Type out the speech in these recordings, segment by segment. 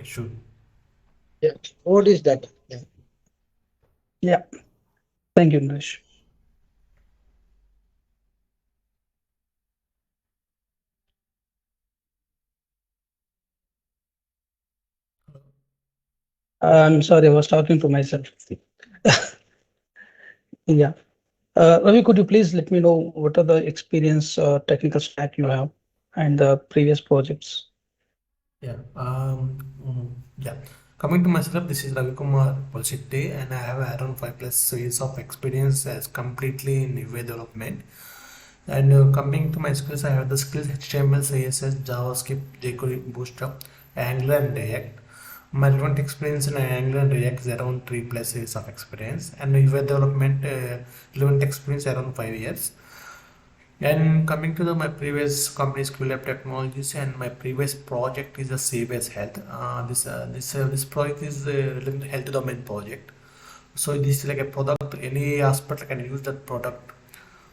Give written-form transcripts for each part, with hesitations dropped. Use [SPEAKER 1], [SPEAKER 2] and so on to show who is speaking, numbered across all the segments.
[SPEAKER 1] sure.
[SPEAKER 2] Yeah. What is that? Yeah.
[SPEAKER 3] Yeah. Thank you, Naresh. I'm sorry, I was talking to myself. Yeah. Ravi, could you please let me know what are the experience technical stack you have and the previous projects?
[SPEAKER 1] Yeah. Yeah. Coming to myself, this is Ravi Kumar Polshitti, and I have around 5+ years of experience as completely in web development. And coming to my skills, I have the skills HTML, CSS, JavaScript, jQuery, Bootstrap, Angular, and React. My relevant experience in Angular and React is around 3+ years of experience, and in web development, relevant experience around 5 years. And coming to my previous company, Skill Lab Technologies, and my previous project is a CBS Health. This project is a health domain project. So this is like a product. Any hospital can use that product.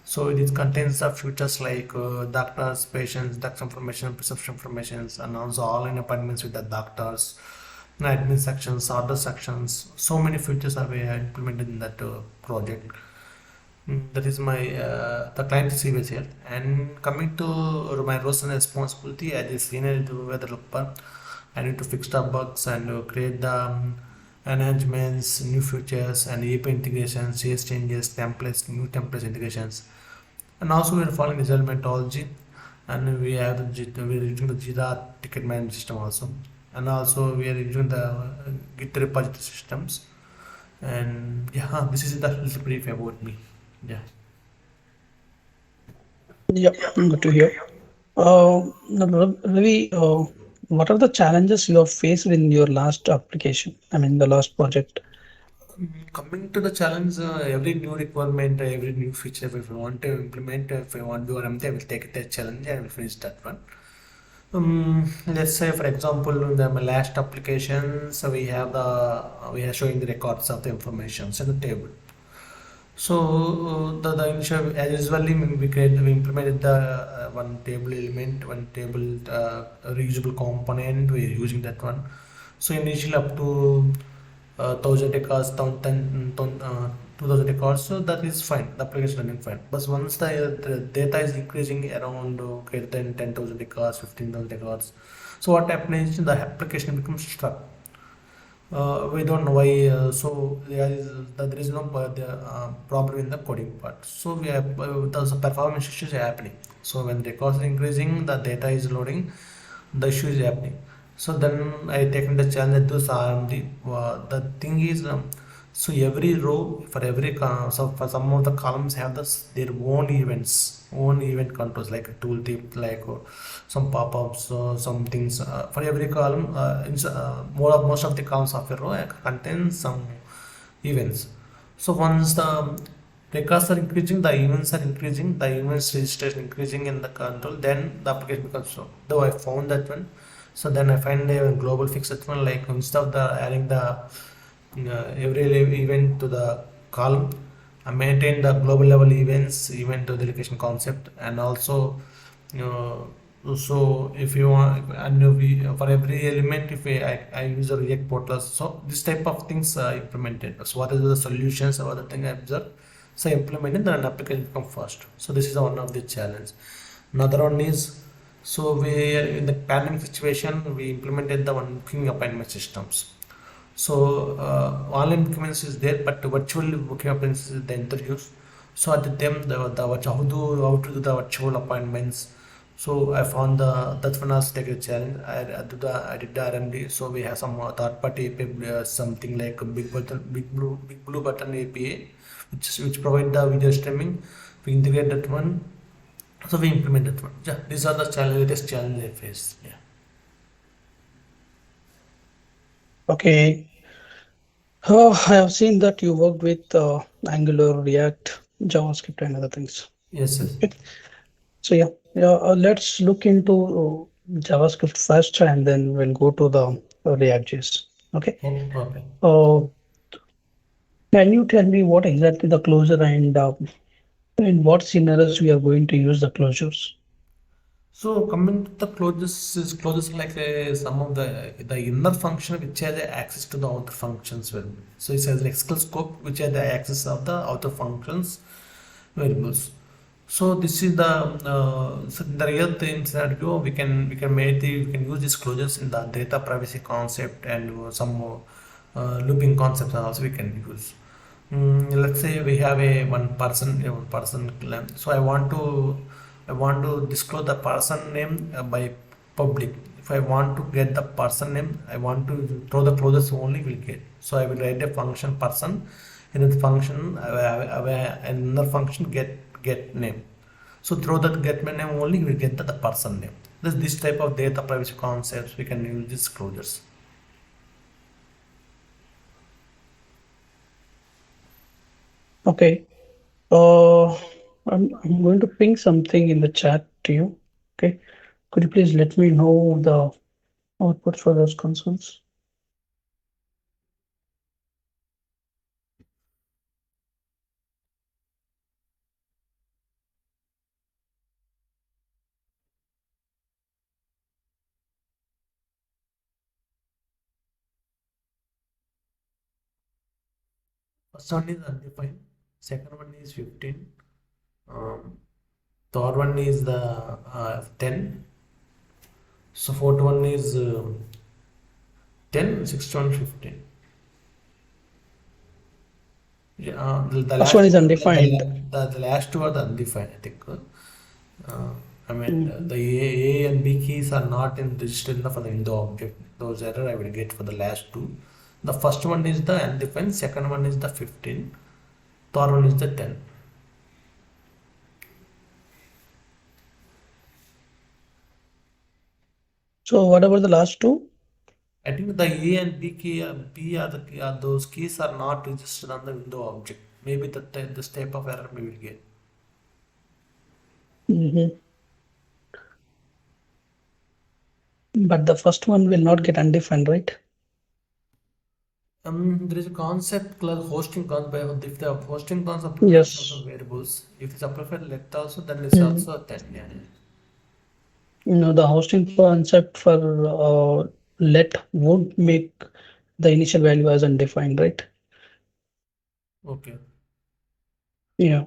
[SPEAKER 1] So it contains the features like doctors, patients, doctor information, prescription informations, and also all in appointments with the doctors, admin sections, order sections. So many features are implemented in that project. That is my the client is CBS here. And coming to my roles and responsibility as a senior web developer, I need to fix the bugs and create the enhancements, new features, and API integrations, CS changes, templates, new templates integrations. And also we are following agile methodology, and we are using the Jira ticket management system also, and also we are using the Git repository systems. And yeah, this is the little brief about me. Yeah.
[SPEAKER 3] Yeah, good to hear. Ravi, what are the challenges you have faced in your last application? I mean, the last project.
[SPEAKER 1] Coming to the challenge, every new requirement, every new feature, if we want to implement, if we want to do something, I will take that challenge and I will finish that one. Let's say, for example, in the my last application, so we are showing the records of the information in the table. So the initial as usually we implemented the one table element, one table reusable component. We are using that one. So initially up to 1,000 acres, 2,000 acres, so that is fine. The application running fine. But once the data is increasing around greater than 10,000 acres, 15,000 acres, so what happens is the application becomes stuck. We don't know why. So there is no problem in the coding part. So we have the performance issues are happening. So when the cost is increasing, the data is loading, the issue is happening. So then I taken the challenge to RMD. The thing is, so every row for every so for some of the columns have their own events, own event controls like a tooltip, like some pop-ups, some things for every column. Most of the columns of a row contains some events. So once the records are increasing, the events are increasing, the events registration increasing in the control, then the application becomes slow. Though I found that one, so then I find a global fix that one, like instead of the adding the every event to the column, I maintain the global level events, event to the location concept, and also so if you want, and we for every element, if I use a React portal, so this type of things implemented. So what is the solutions or the thing I observe, so implemented, then an application become fast. So this is one of the challenge. Another one is, so we in the pandemic situation we implemented the one booking appointment systems. So online bookings is there, but virtual booking appointments is the introduced. So at the time, how to do the virtual appointments. So I found that's when I was taking a challenge. I did the R&D. So we have some third party API, something like a big blue button API, which provide the video streaming. We integrate that one. So we implement that one. Yeah, these are the latest challenges I face. Yeah.
[SPEAKER 3] Okay. Oh, I have seen that you worked with Angular, React, JavaScript, and other things.
[SPEAKER 1] Yes, yes.
[SPEAKER 3] Okay. So yeah, let's look into JavaScript first, and then we'll go to the React.js. Okay.
[SPEAKER 1] Oh, okay.
[SPEAKER 3] Uh, can you tell me what exactly the closure and in what scenarios we are going to use the closures?
[SPEAKER 1] So coming to the closures like some of the inner function which has the access to the outer functions well. So it has an Excel scope which has the access of the outer functions variables. So this is the real thing scenario. We can use these closures in the data privacy concept and some looping concepts also we can use. Let's say we have a one person claim. So I want to disclose the person name by public. If I want to get the person name, I want to throw the closures only will get. So I will write a function person. In the function, I have another function get name. So through that get name only, we get the person name. This type of data privacy concepts we can use these closures.
[SPEAKER 3] Okay. I'm going to ping something in the chat to you. Okay. Could you please let me know the output for those consoles?
[SPEAKER 1] First one is undefined. Second one is 15. Um, Third one is the 10. So fourth one is 10, 6, 15. Yeah, the
[SPEAKER 3] First
[SPEAKER 1] last
[SPEAKER 3] one is
[SPEAKER 1] two,
[SPEAKER 3] undefined.
[SPEAKER 1] the last two are the undefined, I think. The
[SPEAKER 3] Mhm.
[SPEAKER 1] A and B keys are not in registered enough for the window object. Those error I will get for the last two. The first one is the undefined, second one is the 15, third one is the 10.
[SPEAKER 3] So what about the last two?
[SPEAKER 1] I think the A and B key, B are the those keys are not registered on the window object. Maybe this type of error we will get.
[SPEAKER 3] Mhm. But the first one will not get undefined, right?
[SPEAKER 1] There is a concept called hosting concept. If the hosting concept applies of the
[SPEAKER 3] Yes.
[SPEAKER 1] variables, if it's applied for let also, then it's
[SPEAKER 3] Mm.
[SPEAKER 1] also a 10. Yeah.
[SPEAKER 3] The hosting concept for let would make the initial value as undefined, right?
[SPEAKER 1] Okay.
[SPEAKER 3] Yeah.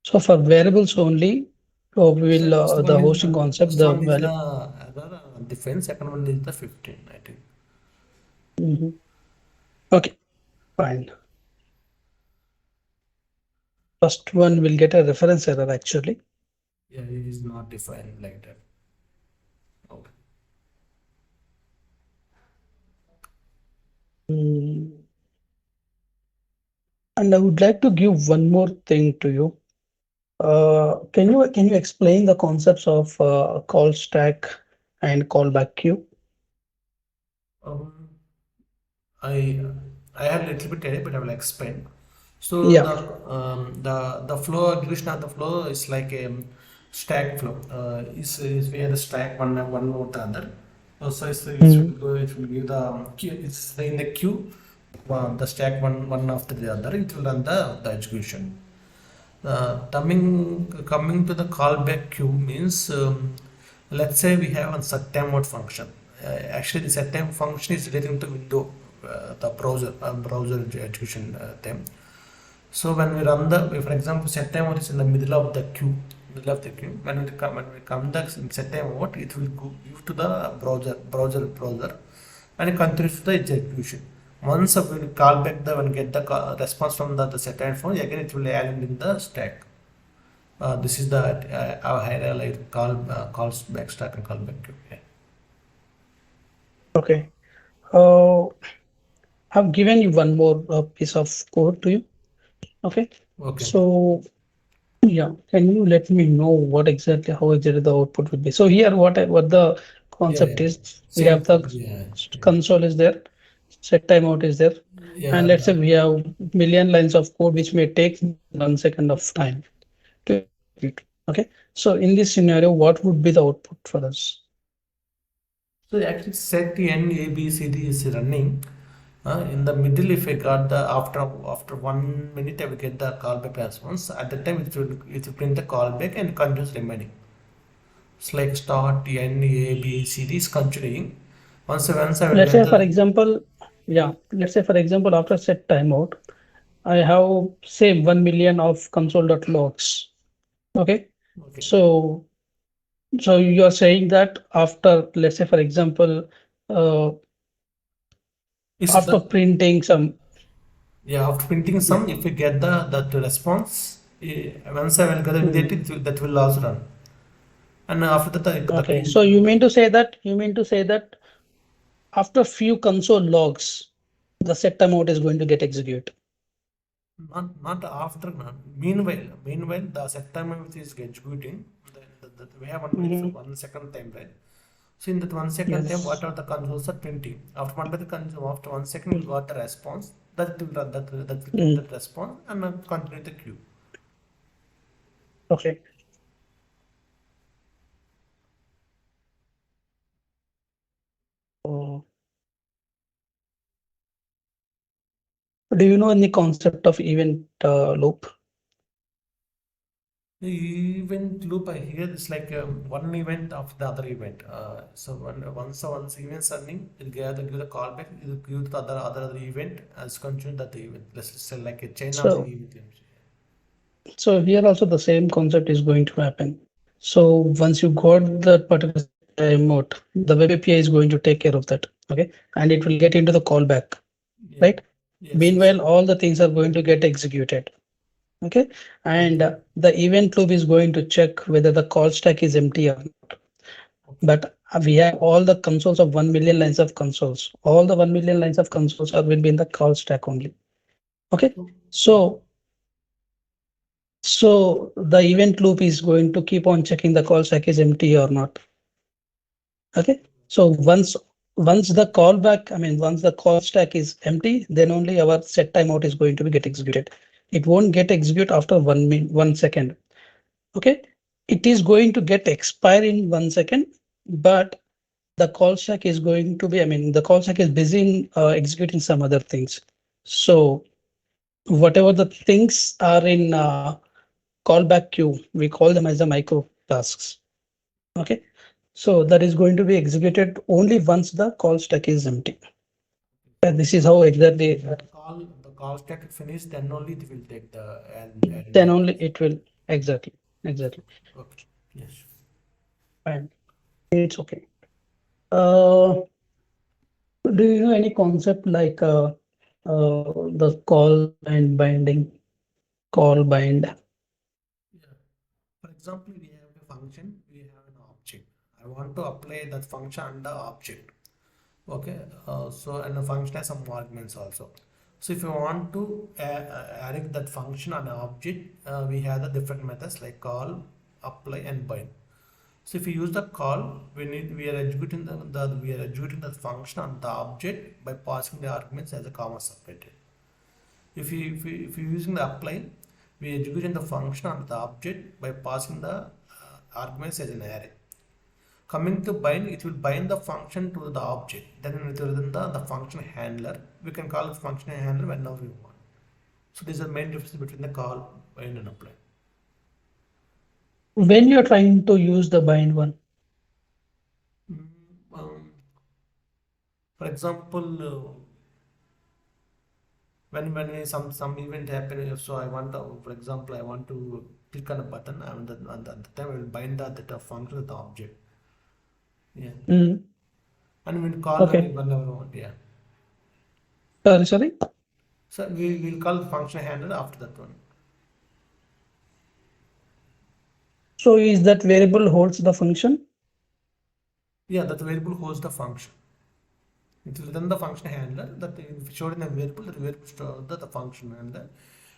[SPEAKER 3] So for variables only, we will the hosting concept,
[SPEAKER 1] First
[SPEAKER 3] the
[SPEAKER 1] one is the
[SPEAKER 3] value.
[SPEAKER 1] error defense. Second one is the 15. I think.
[SPEAKER 3] Mhm. Okay, fine. First one will get a reference error actually.
[SPEAKER 1] Yeah, it is not defined like that. Okay.
[SPEAKER 3] Mm. And I would like to give one more thing to you. Can you explain the concepts of call stack and callback queue?
[SPEAKER 1] Um, I I had a little bit edit, but I will explain. So
[SPEAKER 3] Yeah.
[SPEAKER 1] the flow execution of the flow is like a stack flow. Is where the stack one over the other. So
[SPEAKER 3] Mm.
[SPEAKER 1] it will give the queue. It's in the queue. The stack one after the other. It will run the execution. Coming to the callback queue means let's say we have a set mode function. Actually, the set time function is relating to window, the browser execution time. So when we run for example, set time mode is in the middle of the queue, When we come the set time mode, it will go give to the browser, and it continues to the execution. Once we will call back when get the response from the set time phone, again it will add in the stack. This is the our highlight calls back stack and call back queue. Yeah.
[SPEAKER 3] Okay. I've given you one more piece of code to you. Okay.
[SPEAKER 1] Okay.
[SPEAKER 3] So yeah, can you let me know how exactly the output would be? So here, what the
[SPEAKER 1] Yeah,
[SPEAKER 3] concept
[SPEAKER 1] yeah.
[SPEAKER 3] is, we
[SPEAKER 1] Same
[SPEAKER 3] have the
[SPEAKER 1] thing. Yeah, yeah.
[SPEAKER 3] console is there, set timeout is there, and
[SPEAKER 1] Yeah.
[SPEAKER 3] let's say we have million lines of code which may take 1 second of time to execute. Okay. So in this scenario, what would be the output for us?
[SPEAKER 1] So actually set the n a b c d is running. In the middle, if I got the after 1 minute, I will get the callback response. At the time, it will print the callback and continues remaining. It's like start, N, A, B, C, D is continuing. Once I will
[SPEAKER 3] Let's
[SPEAKER 1] get
[SPEAKER 3] say, for
[SPEAKER 1] the,
[SPEAKER 3] example, yeah, let's say, for example, after set timeout, I have say 1 million of console.logs. Okay.
[SPEAKER 1] okay,
[SPEAKER 3] So, so you are saying that after, let's say, for example, uh,
[SPEAKER 1] is
[SPEAKER 3] after
[SPEAKER 1] the,
[SPEAKER 3] printing some,
[SPEAKER 1] yeah, after printing
[SPEAKER 3] yeah.
[SPEAKER 1] some, if we get the that response, once I will get
[SPEAKER 3] Hmm.
[SPEAKER 1] immediately, that will also run. And after that,
[SPEAKER 3] Okay. So you mean to say that, after few console logs, the set timeout is going to get executed.
[SPEAKER 1] not after, meanwhile, the set time which is executing, we have one minute,
[SPEAKER 3] Mhm.
[SPEAKER 1] 1 second time, right? So in that 1 second time,
[SPEAKER 3] Yes.
[SPEAKER 1] whatever the consoles are printing, after one by the console, after 1 second, we got the response. That will run, that will take
[SPEAKER 3] Mm.
[SPEAKER 1] that response and continue the queue.
[SPEAKER 3] Okay. Oh. Do you know any concept of event loop?
[SPEAKER 1] The event loop I hear is like one event after the other event. So once events running, it give the callback, it will give the other event as continue that event. Let's just say like a chain of the
[SPEAKER 3] So,
[SPEAKER 1] event.
[SPEAKER 3] so here also the same concept is going to happen. So once you got that particular set timeout, the web API is going to take care of that. Okay. And it will get into the callback,
[SPEAKER 1] Yeah.
[SPEAKER 3] right?
[SPEAKER 1] Yes. Yes.
[SPEAKER 3] Meanwhile, all the things are going to get executed. Okay. And
[SPEAKER 1] Okay.
[SPEAKER 3] the event loop is going to check whether the call stack is empty or not.
[SPEAKER 1] Okay.
[SPEAKER 3] But we have all the consoles of 1 million lines of consoles. All the 1 million lines of consoles are will be in the call stack only. Okay.
[SPEAKER 1] So, okay.
[SPEAKER 3] So, so the event loop is going to keep on checking the call stack is empty or not. Okay. So once the callback, I mean, once the call stack is empty, then only our set timeout is going to be get executed. It won't get executed after 1 second. Okay. It is going to get expire in 1 second, but the call stack is going to be, I mean, the call stack is busy in executing some other things. So whatever the things are in callback queue, we call them as the micro tasks. Okay. So that is going to be executed only once the call stack is empty. And this is how exactly,
[SPEAKER 1] The call stack finished, then only it will take the and
[SPEAKER 3] then
[SPEAKER 1] the
[SPEAKER 3] only it will, exactly, exactly.
[SPEAKER 1] okay. Yes.
[SPEAKER 3] Fine. It's okay. Uh, do you know any concept like the call and binding, call bind?
[SPEAKER 1] Yeah. For example, we have a function, we have an object. I want to apply that function under object. Okay. So and the function has some arguments also. So if you want to add that function on an object, we have the different methods like call, apply, and bind. So if you use the call, we are executing we are executing the function on the object by passing the arguments as a comma separated. If you using the apply, we are executing the function on the object by passing the arguments as an array. Coming to bind, it will bind the function to the object. Then within the function handler, we can call the function handler whenever we want. So these are main differences between the call, bind, and apply.
[SPEAKER 3] When you're trying to use the bind one,
[SPEAKER 1] Mm, um, for example, when some event happen, so I want to, for example, I want to click on a button, and at the time I will bind that function with the object. Yeah,
[SPEAKER 3] mm,
[SPEAKER 1] and we'll call
[SPEAKER 3] okay.
[SPEAKER 1] whenever we want. Yeah,
[SPEAKER 3] Sorry.
[SPEAKER 1] so we will call function handler after that one.
[SPEAKER 3] So is that variable holds the function?
[SPEAKER 1] Yeah, that variable holds the function. It will within the function handler that if showed in a variable, that variable store the function handler.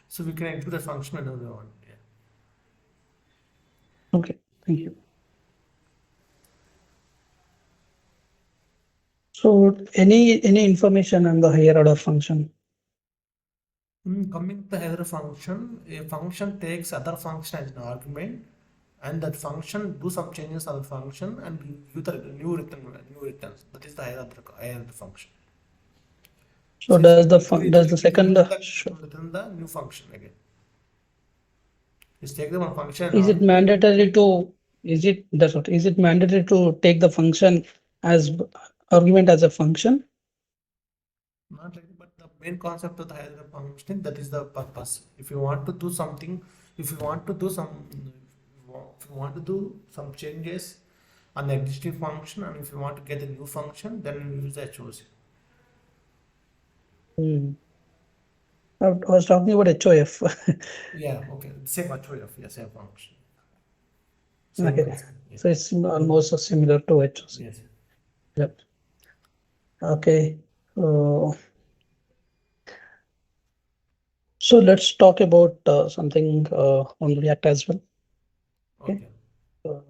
[SPEAKER 1] So we can execute the function whenever we want. Yeah.
[SPEAKER 3] Okay, thank you. So any information on the higher order function?
[SPEAKER 1] Coming to the header function, a function takes other function as an argument, and that function do some changes on the function and give the new returns. That is the higher function.
[SPEAKER 3] So
[SPEAKER 1] So
[SPEAKER 3] does
[SPEAKER 1] it
[SPEAKER 3] does
[SPEAKER 1] will
[SPEAKER 3] the
[SPEAKER 1] it will
[SPEAKER 3] second
[SPEAKER 1] return the new function again. It's take the one function and
[SPEAKER 3] is it
[SPEAKER 1] argument.
[SPEAKER 3] mandatory to? Is it that's what? Is it mandatory to take the function as argument as a function?
[SPEAKER 1] Not like, but the main concept of the hierarchy function, that is the purpose. If you want to do something, if you want to do some, if you want to do some changes on the existing function, and if you want to get a new function, then you use the HOC.
[SPEAKER 3] Hmm. I was talking about HOF.
[SPEAKER 1] Yeah, okay, same HOF, yeah, same function, same
[SPEAKER 3] Okay.
[SPEAKER 1] concept. Yeah.
[SPEAKER 3] So it's almost similar to HOC.
[SPEAKER 1] Yes.
[SPEAKER 3] Yep. Okay. Uh, so let's talk about something on React as well. Okay.
[SPEAKER 1] Okay.
[SPEAKER 3] Uh,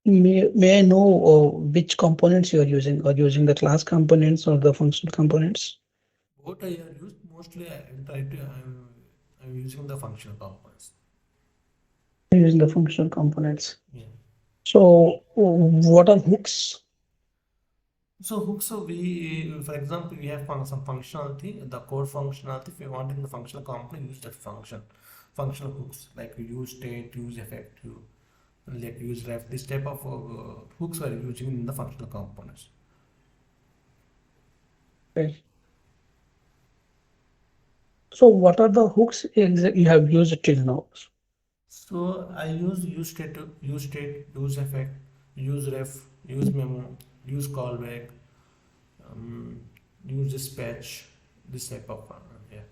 [SPEAKER 3] may I know which components you are using? Are you using the class components or the functional components?
[SPEAKER 1] What I have used mostly, I try to, I'm using the functional components.
[SPEAKER 3] You're using the functional components.
[SPEAKER 1] Yeah.
[SPEAKER 3] So what are hooks?
[SPEAKER 1] So hooks, so we, for example, we have some functionality, the core functionality. If you want in the functional component, use that function, functional hooks like use state, use effect, like use ref. This type of hooks are using in the functional components.
[SPEAKER 3] Okay. So what are the hooks you have used till now?
[SPEAKER 1] So I use state, use effect, use ref, use memo, use callback, um, use dispatch, this type of yeah.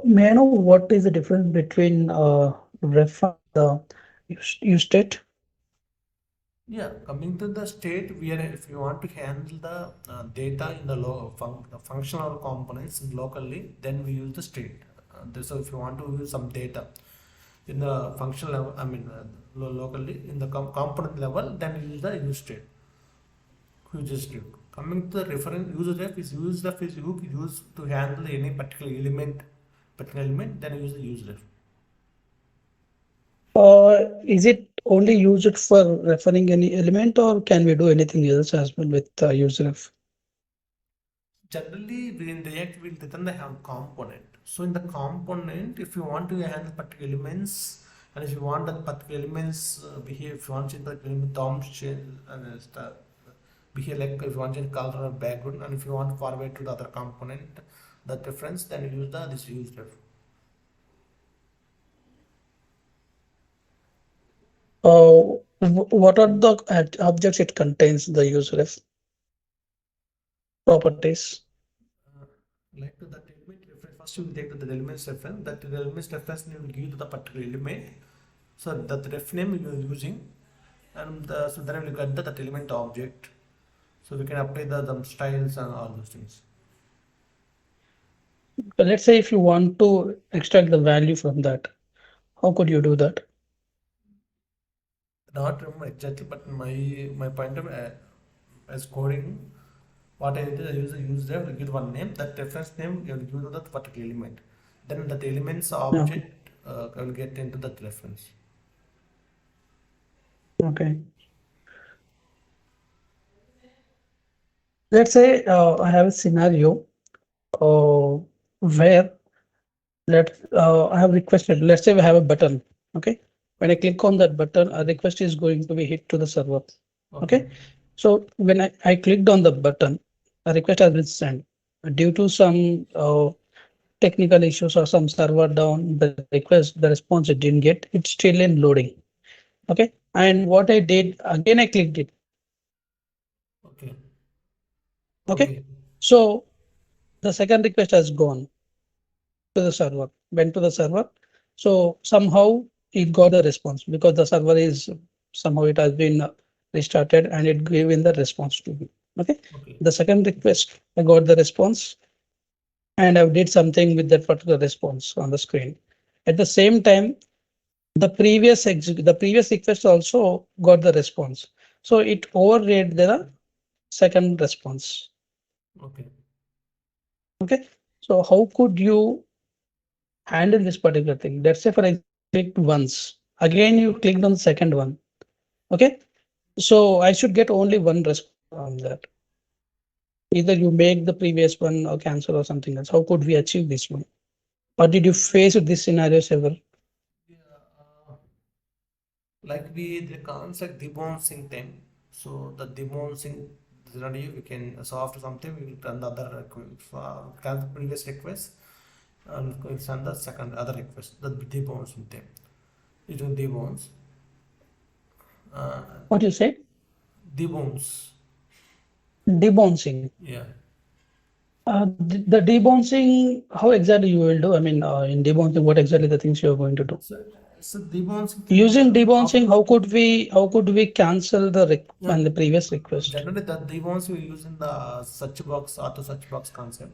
[SPEAKER 3] May I know what is the difference between ref and the use state?
[SPEAKER 1] Yeah, coming to the state, where if you want to handle the data in the functional components locally, then we use the state. So if you want to use some data in the functional level, I mean locally in the component level, then you use the use state. User state. Coming to the reference, user ref is used of is used to handle any particular element, then use the use ref.
[SPEAKER 3] Is it only used for referring any element, or can we do anything else as well with use ref?
[SPEAKER 1] Generally, in React, we'll return the component. So in the component, if you want to handle particular elements, and if you want that particular elements behave, if you want to change particular element, and behave like if you want to change color or background, and if you want to forward to the other component, the preference, then you use this use ref.
[SPEAKER 3] What are the objects it contains, the use ref properties?
[SPEAKER 1] Like to that element reference, first you will take the elements reference. That elements reference you will give to the particular element. So that ref name you are using, and so then we will get that element object. So we can apply the styles and all those things.
[SPEAKER 3] Let's say if you want to extract the value from that, how could you do that?
[SPEAKER 1] Not remember exactly, but my point of as coding, what I did, I use there to give one name. That reference name you will give to that particular element. Then that element's
[SPEAKER 3] Okay.
[SPEAKER 1] object will get into that reference.
[SPEAKER 3] Okay. Let's say I have a scenario where I have requested. Let's say we have a button. Okay. When I click on that button, a request is going to be hit to the server. Okay. So when I clicked on the button, a request has been sent. Due to some technical issues or some server down, the response it didn't get. It's still in loading. Okay. And what I did again, I clicked it.
[SPEAKER 1] Okay.
[SPEAKER 3] Okay.
[SPEAKER 1] Okay.
[SPEAKER 3] So the second request has gone to the server, went to the server. So somehow it got the response because the server is somehow it has been restarted and it gave in the response to me. Okay.
[SPEAKER 1] Okay.
[SPEAKER 3] The second request, I got the response and I did something with that particular response on the screen. At the same time, the previous request also got the response. So it overrode the second response.
[SPEAKER 1] Okay.
[SPEAKER 3] Okay. So how could you handle this particular thing? Let's say for example, clicked once, again you clicked on the second one. Okay. So I should get only one response on that. Either you make the previous one or cancel or something else. How could we achieve this one? or did you face this scenarios ever?
[SPEAKER 1] Yeah, like the concept debouncing thing. So the debouncing scenario, we can, so after something we will run the other cancel previous request and we'll send the second other request, the debouncing thing. It will debounce.
[SPEAKER 3] What you say?
[SPEAKER 1] Debounce.
[SPEAKER 3] Debouncing.
[SPEAKER 1] Yeah.
[SPEAKER 3] The debouncing, how exactly you will do? I mean, in debouncing, what exactly the things you are going to do?
[SPEAKER 1] So debouncing thing.
[SPEAKER 3] Using debouncing, how could we cancel the
[SPEAKER 1] Yeah,
[SPEAKER 3] and the previous request?
[SPEAKER 1] generally that debounce we use in the search box, auto search box concept.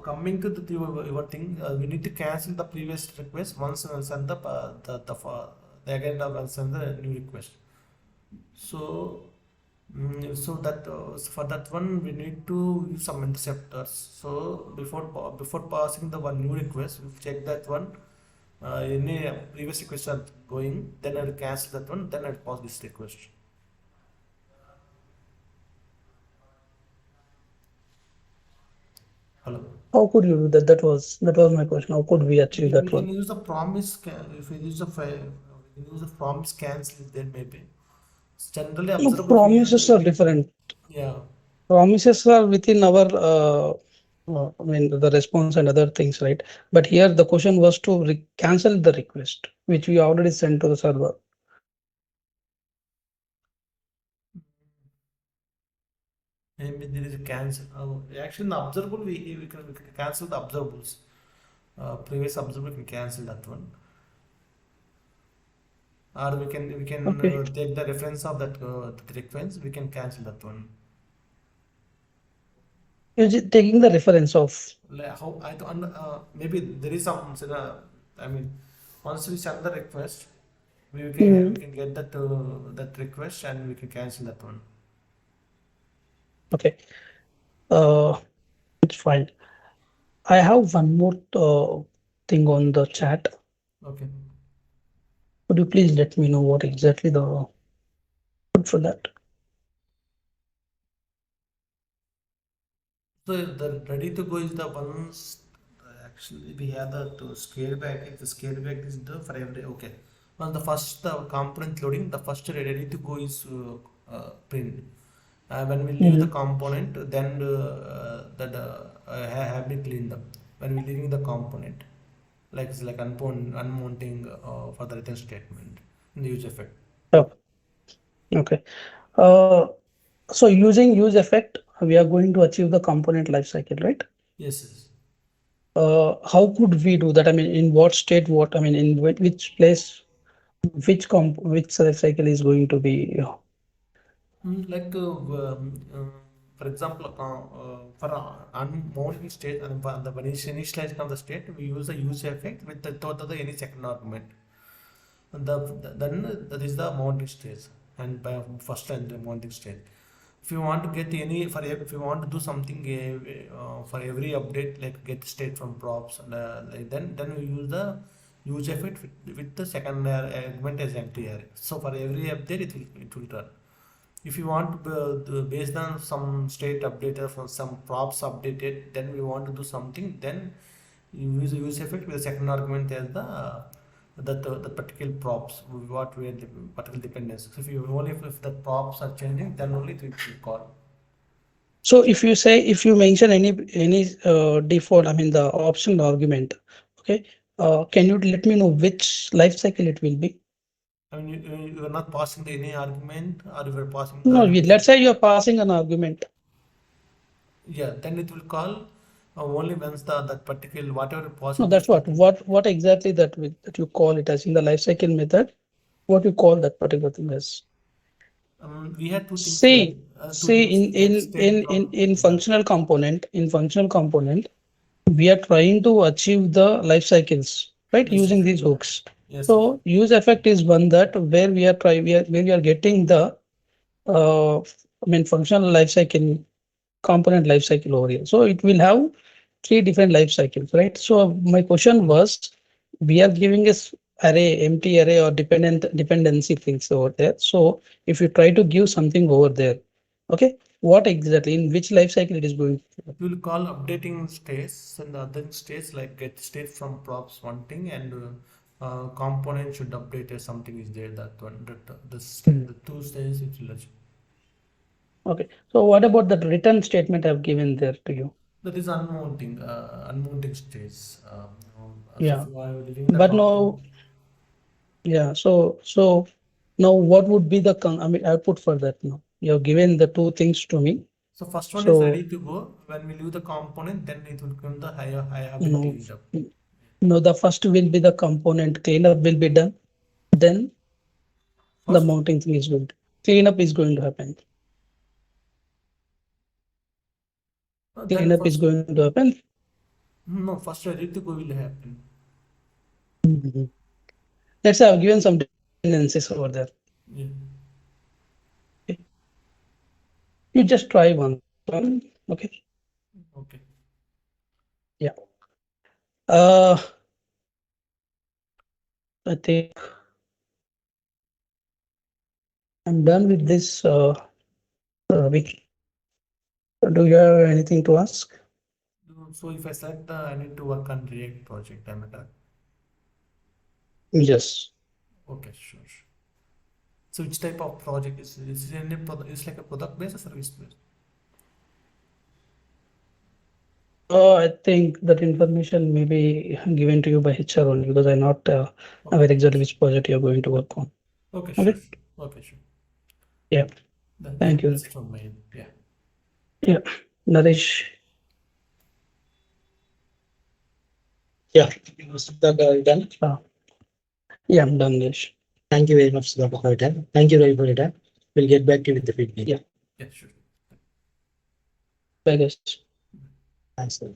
[SPEAKER 1] Coming to your thing, we need to cancel the previous request once and send the again send the new request. So so that for that one we need to use some interceptors. So before passing the one new request, we check that one any previous requests are going. Then I'll cancel that one. Then I'll pass this request. Hello.
[SPEAKER 3] How could you do that? That was my question. How could we achieve
[SPEAKER 1] We
[SPEAKER 3] that
[SPEAKER 1] can
[SPEAKER 3] one?
[SPEAKER 1] use the promise. If we use the we can use the promise cancel. Then maybe it's generally
[SPEAKER 3] No,
[SPEAKER 1] observable.
[SPEAKER 3] promises are different.
[SPEAKER 1] Yeah.
[SPEAKER 3] Promises are within our, I mean, the response and other things, right? But here the question was to cancel the request, which we already sent to the server.
[SPEAKER 1] Maybe there is a cancel. Actually, in the observable, we can cancel the observables. Previous observable can cancel that one, or we can
[SPEAKER 3] Okay.
[SPEAKER 1] take the reference of that the reference. We can cancel that one.
[SPEAKER 3] Taking the reference of.
[SPEAKER 1] Like how I don't, maybe there is some. I mean, once we send the request, we can get that request and we can cancel that one.
[SPEAKER 3] Okay. It's fine. I have one more thing on the chat.
[SPEAKER 1] Okay.
[SPEAKER 3] Could you please let me know what exactly the code for that?
[SPEAKER 1] So the ready to go is the ones actually we have the to scale back. If the scale back is the for every okay. On the first the component loading, the first ready to go is print. When we leave the component, then have been cleaned up. When we leaving the component, like it's like unmounting for the return statement in the use effect.
[SPEAKER 3] Oh, okay. Uh, so using use effect, we are going to achieve the component lifecycle, right?
[SPEAKER 1] Yes, yes.
[SPEAKER 3] How could we do that? I mean, in what state, what, I mean, in which place, which life cycle is going to be?
[SPEAKER 1] Like for example, for unmounting state and for the initialization of the state, we use the use effect with the total the any second argument. And then that is the mounting stage, and by first and the mounting stage. If you want to get any if you want to do something for every update, like get state from props, like then we use the use effect with the second argument as empty array. So for every update, it will run. If you want to based on some state updated from some props updated, then we want to do something, then you use the use effect with the second argument as the particular props what we are the particular dependency. So if you only if the props are changing, then only it will call.
[SPEAKER 3] So if you mention any default, I mean the optional argument, okay, can you let me know which life cycle it will be?
[SPEAKER 1] I mean, you are not passing the any argument, or you are passing
[SPEAKER 3] No,
[SPEAKER 1] the
[SPEAKER 3] let's say you're passing an argument.
[SPEAKER 1] yeah, then it will call only once that particular whatever
[SPEAKER 3] No,
[SPEAKER 1] passing the
[SPEAKER 3] that's
[SPEAKER 1] state.
[SPEAKER 3] what exactly that you call it as in the life cycle method. What you call that particular thing as?
[SPEAKER 1] We had two things like
[SPEAKER 3] See,
[SPEAKER 1] two
[SPEAKER 3] see
[SPEAKER 1] things get
[SPEAKER 3] in
[SPEAKER 1] state
[SPEAKER 3] in in
[SPEAKER 1] from
[SPEAKER 3] in
[SPEAKER 1] yeah.
[SPEAKER 3] functional component, we are trying to achieve the life cycles, right?
[SPEAKER 1] Yes,
[SPEAKER 3] Using
[SPEAKER 1] yes,
[SPEAKER 3] these hooks.
[SPEAKER 1] yes, yes.
[SPEAKER 3] So use effect is one that where we are getting the I mean functional life cycle component life cycle over here. So it will have three different life cycles, right? So my question was, we are giving us array, empty array or dependency things over there. So if you try to give something over there, Okay, what exactly, in which life cycle it is going?
[SPEAKER 1] You will call updating states and the other states like get state from props one thing and component should update if something is there that one the two states it will achieve.
[SPEAKER 3] Okay, so what about that return statement I've given there to you?
[SPEAKER 1] That is unmounting states. So
[SPEAKER 3] Yeah,
[SPEAKER 1] if you are leaving the
[SPEAKER 3] but
[SPEAKER 1] component,
[SPEAKER 3] no, yeah, so now what would be the, I mean, output for that now? You have given the two things to me.
[SPEAKER 1] so first one is ready
[SPEAKER 3] So,
[SPEAKER 1] to go. When we leave the component, then it will come the higher. I have been
[SPEAKER 3] no,
[SPEAKER 1] cleaned up.
[SPEAKER 3] no, the first will be the component cleanup will be done. Then the
[SPEAKER 1] First,
[SPEAKER 3] mounting thing is going to, cleanup is going to happen.
[SPEAKER 1] then
[SPEAKER 3] Cleanup is
[SPEAKER 1] first,
[SPEAKER 3] going to happen.
[SPEAKER 1] no, first ready to go will happen.
[SPEAKER 3] Mhm. Let's say I've given some dependencies over there.
[SPEAKER 1] Yeah.
[SPEAKER 3] You just try one. Okay.
[SPEAKER 1] Okay.
[SPEAKER 3] Yeah. Uh, I think I'm done with this. Vicky, do you have anything to ask?
[SPEAKER 1] So if I select the, I need to work on React project. I'm at that.
[SPEAKER 3] Yes.
[SPEAKER 1] Okay, sure. So which type of project is it any it's like a product based or service based?
[SPEAKER 3] I think that information may be given to you by HR only because I'm not
[SPEAKER 1] Okay,
[SPEAKER 3] aware exactly which project you're going to work on.
[SPEAKER 1] okay, sure.
[SPEAKER 3] Okay.
[SPEAKER 1] Okay, sure.
[SPEAKER 3] Yeah.
[SPEAKER 1] Yeah,
[SPEAKER 3] Thank you.
[SPEAKER 1] that's from my end. Yeah.
[SPEAKER 3] Yeah. Naresh.
[SPEAKER 2] Yeah. Sudhakar, done.
[SPEAKER 3] Yeah, I'm done, Naresh.
[SPEAKER 2] Thank you very much, Sudhakar, for your time. Thank you, Ravi, for your time. We'll get back to you with the feedback.
[SPEAKER 3] Yeah.
[SPEAKER 1] Yeah, sure.
[SPEAKER 3] Bye, guys.
[SPEAKER 2] Thanks, sir.